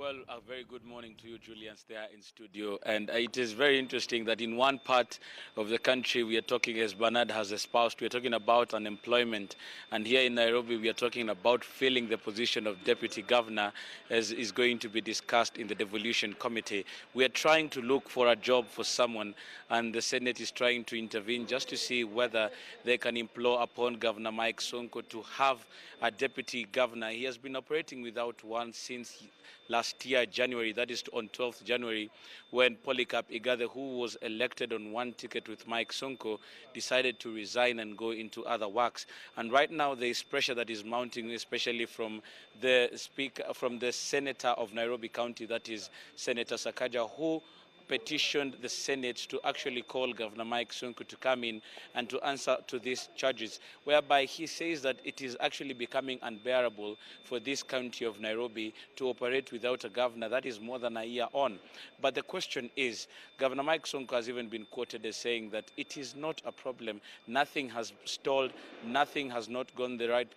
Well, a very good morning to you, Julians, there in studio. And it is very interesting that in one part of the country we are talking, as Bernard has espoused, we are talking about unemployment. And here in Nairobi, we are talking about filling the position of deputy governor, as is going to be discussed in the devolution committee. We are trying to look for a job for someone, and the Senate is trying to intervene just to see whether they can implore upon Governor Mike Sonko to have a deputy governor. He has been operating without one since last year, January, that is on 12th January, when Polycarp Igathe, who was elected on one ticket with Mike Sonko, decided to resign and go into other works. And right now there is pressure that is mounting, especially from the speaker, from the senator of Nairobi County, that is Senator Sakaja, who petitioned the Senate to actually call Governor Mike Sonko to come in and to answer to these charges, whereby he says that it is actually becoming unbearable for this county of Nairobi to operate without a governor. That is more than a year on. But the question is, Governor Mike Sonko has even been quoted as saying that it is not a problem. Nothing has stalled, nothing has not gone the right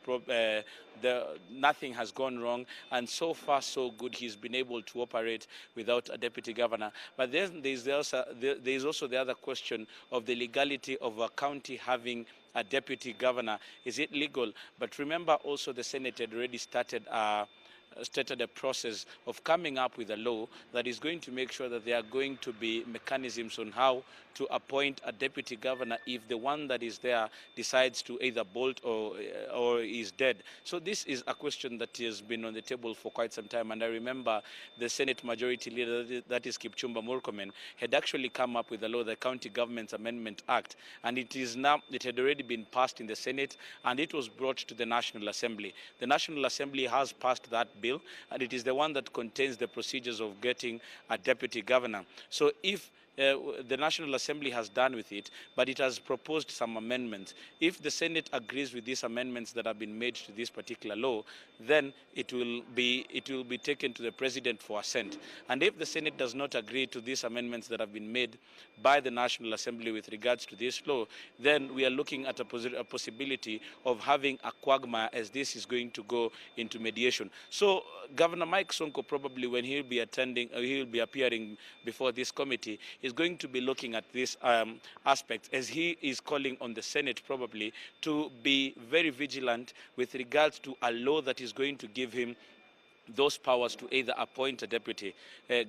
nothing has gone wrong, and so far so good. He's been able to operate without a deputy governor. But there is also the other question of the legality of a county having a deputy governor. Is it legal? But remember also the Senate had already started a process of coming up with a law that is going to make sure that there are going to be mechanisms on how to appoint a deputy governor if the one that is there decides to either bolt or is dead. So this is a question that has been on the table for quite some time, and I remember the Senate Majority Leader, that is Kipchumba Murkomen, had actually come up with a law, the County Governments Amendment Act, and it had already been passed in the Senate, and it was brought to the National Assembly. The National Assembly has passed that bill, and it is the one that contains the procedures of getting a deputy governor. So if the National Assembly has done with it, but it has proposed some amendments. If the Senate agrees with these amendments that have been made to this particular law, then it will be taken to the President for assent. And if the Senate does not agree to these amendments that have been made by the National Assembly with regards to this law, then we are looking at a possibility of having a quagmire, as this is going to go into mediation. So Governor Mike Sonko, probably when he'll be appearing before this committee, is going to be looking at this aspect, as he is calling on the Senate probably to be very vigilant with regards to a law that is going to give him those powers to either appoint a deputy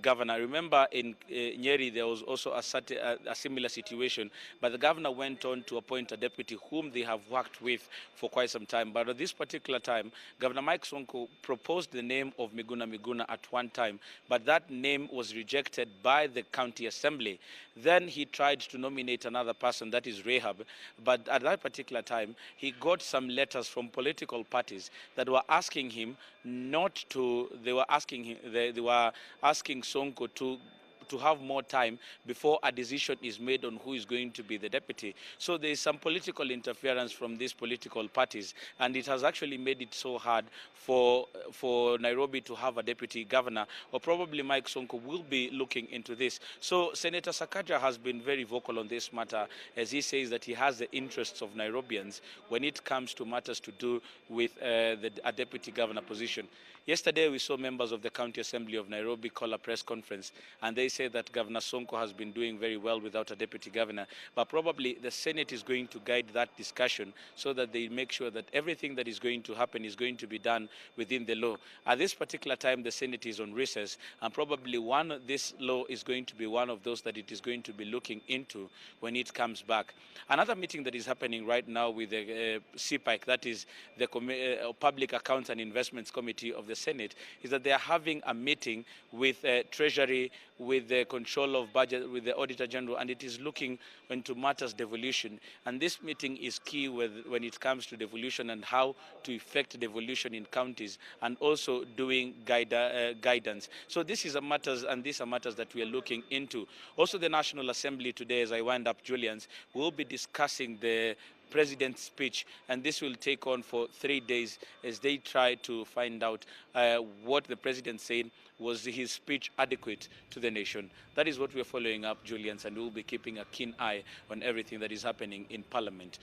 governor. Remember in Nyeri there was also a similar situation, but the governor went on to appoint a deputy whom they have worked with for quite some time. But at this particular time, Governor Mike Sonko proposed the name of Miguna at one time, but that name was rejected by the county assembly. Then he tried to nominate another person, that is Rahab, but at that particular time he got some letters from political parties that were asking him not to, they were asking Sonko to have more time before a decision is made on who is going to be the deputy. So there is some political interference from these political parties, and it has actually made it so hard for Nairobi to have a deputy governor, or probably Mike Sonko will be looking into this. So Senator Sakaja has been very vocal on this matter, as he says that he has the interests of Nairobians when it comes to matters to do with a deputy governor position. Yesterday we saw members of the County Assembly of Nairobi call a press conference, and they say that Governor Sonko has been doing very well without a deputy governor, but probably the Senate is going to guide that discussion so that they make sure that everything that is going to happen is going to be done within the law. At this particular time, the Senate is on recess, and probably this law is going to be one of those that it is going to be looking into when it comes back. Another meeting that is happening right now with the CPAC, that is the Public Accounts and Investments Committee of the Senate, is that they are having a meeting with Treasury, with the control of budget, with the Auditor General, and it is looking into matters devolution. And this meeting is key when it comes to devolution and how to effect devolution in counties, and also doing guidance. So these are matters that we are looking into. Also the National Assembly today, as I wind up, Julians, will be discussing the President's speech, and this will take on for 3 days as they try to find out what the President said. Was his speech adequate to the nation? That is what we're following up, Julians, and we'll be keeping a keen eye on everything that is happening in Parliament.